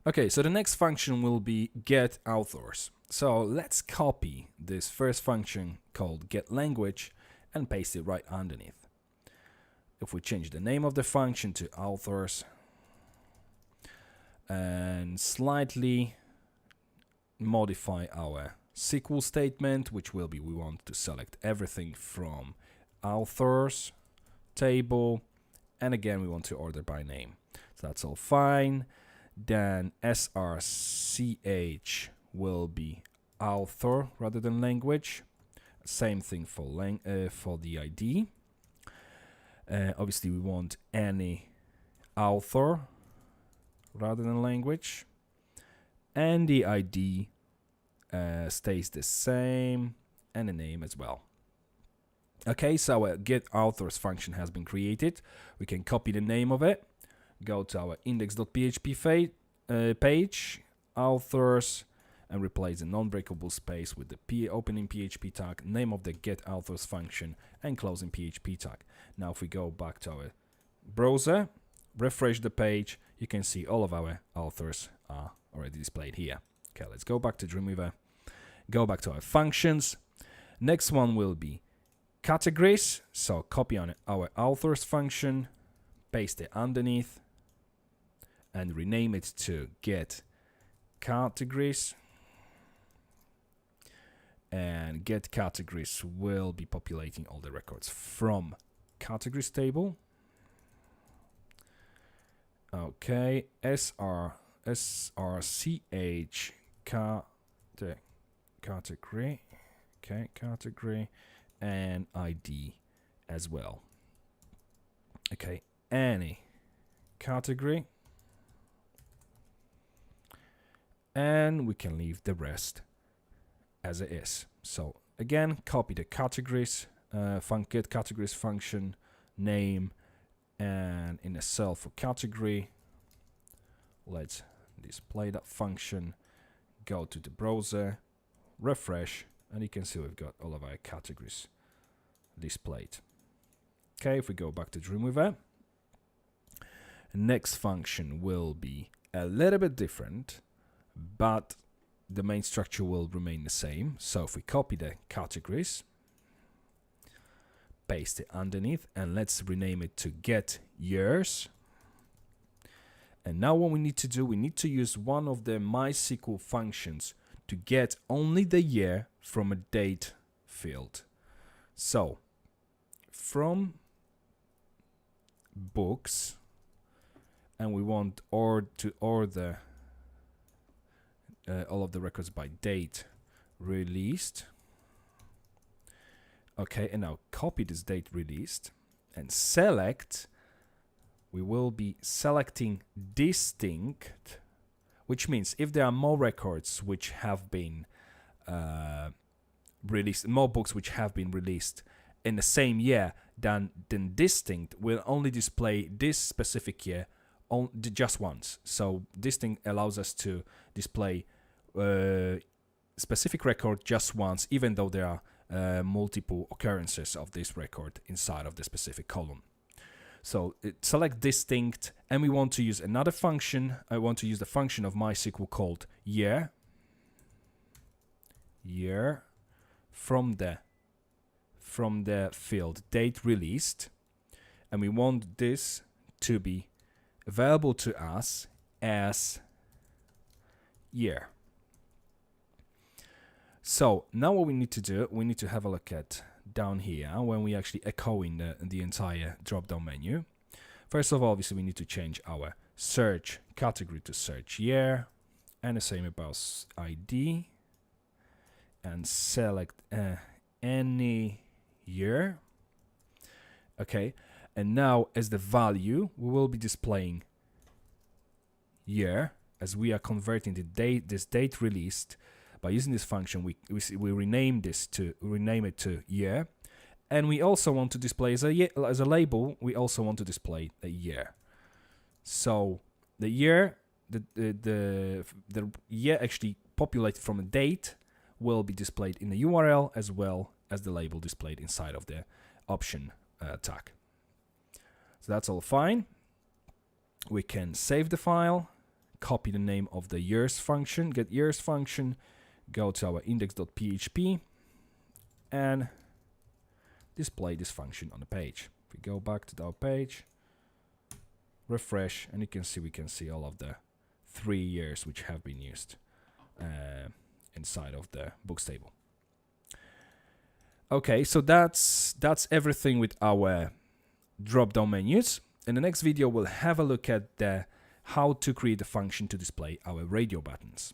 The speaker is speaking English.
Okay, so the next function will be get authors. So let's copy this first function called get language and paste it right underneath. If we change the name of the function to authors and slightly modify our SQL statement, which will be we want to select everything from authors table, and again we want to order by name. So that's all fine. Then srch will be author rather than language. Same thing for the ID. Obviously we want any author rather than language, and the ID stays the same, and the name as well. Okay, so our get authors function has been created. We can copy the name of it, go to our index.php page, authors, and replace the non-breakable space with the opening PHP tag, name of the get authors function, and closing PHP tag. Now if we go back to our browser, refresh the page, you can see all of our authors are already displayed here. Okay, let's go back to Dreamweaver, go back to our functions. Next one will be categories. So copy on our authors function, paste it underneath, and rename it to get categories. And get categories will be populating all the records from categories table. Okay, srch category. Okay, category and ID as well. Okay, any category, and we can leave the rest as it is. So again, copy the categories, get categories function name, and in a cell for category, let's display that function. Go to the browser, refresh, and you can see we've got all of our categories displayed. Okay, if we go back to Dreamweaver, next function will be a little bit different, but the main structure will remain the same. So if we copy the categories, paste it underneath, and let's rename it to get years. And now what we need to do, we need to use one of the MySQL functions to get only the year from a date field. So from books, and we want to order all of the records by date released. Okay, and now copy this date released and select. We will be selecting distinct, which means if there are more records which have been released, more books which have been released in the same year, then distinct will only display this specific year just once. So distinct allows us to display specific record just once, even though there are multiple occurrences of this record inside of the specific column. So select distinct, and we want to use another function. I want to use the function of MySQL called year from the field date released, and we want this to be available to us as year. So now what we need to do, we need to have a look at down here when we actually echoing the entire drop-down menu. First of all, obviously we need to change our search category to search year, and the same about ID, and select any year. Okay, and now as the value we will be displaying year, as we are converting the date, this date released. By using this function, we rename it to year, and we also want to display as a label. We also want to display a year. So the year, the year actually populated from a date will be displayed in the URL as well as the label displayed inside of the option tag. So that's all fine. We can save the file, copy the name of the years function, get years function, go to our index.php, and display this function on the page. If we go back to our page, refresh, and you can see all of the 3 years which have been used inside of the books table. Okay, so that's everything with our drop-down menus. In the next video, we'll have a look at how to create a function to display our radio buttons.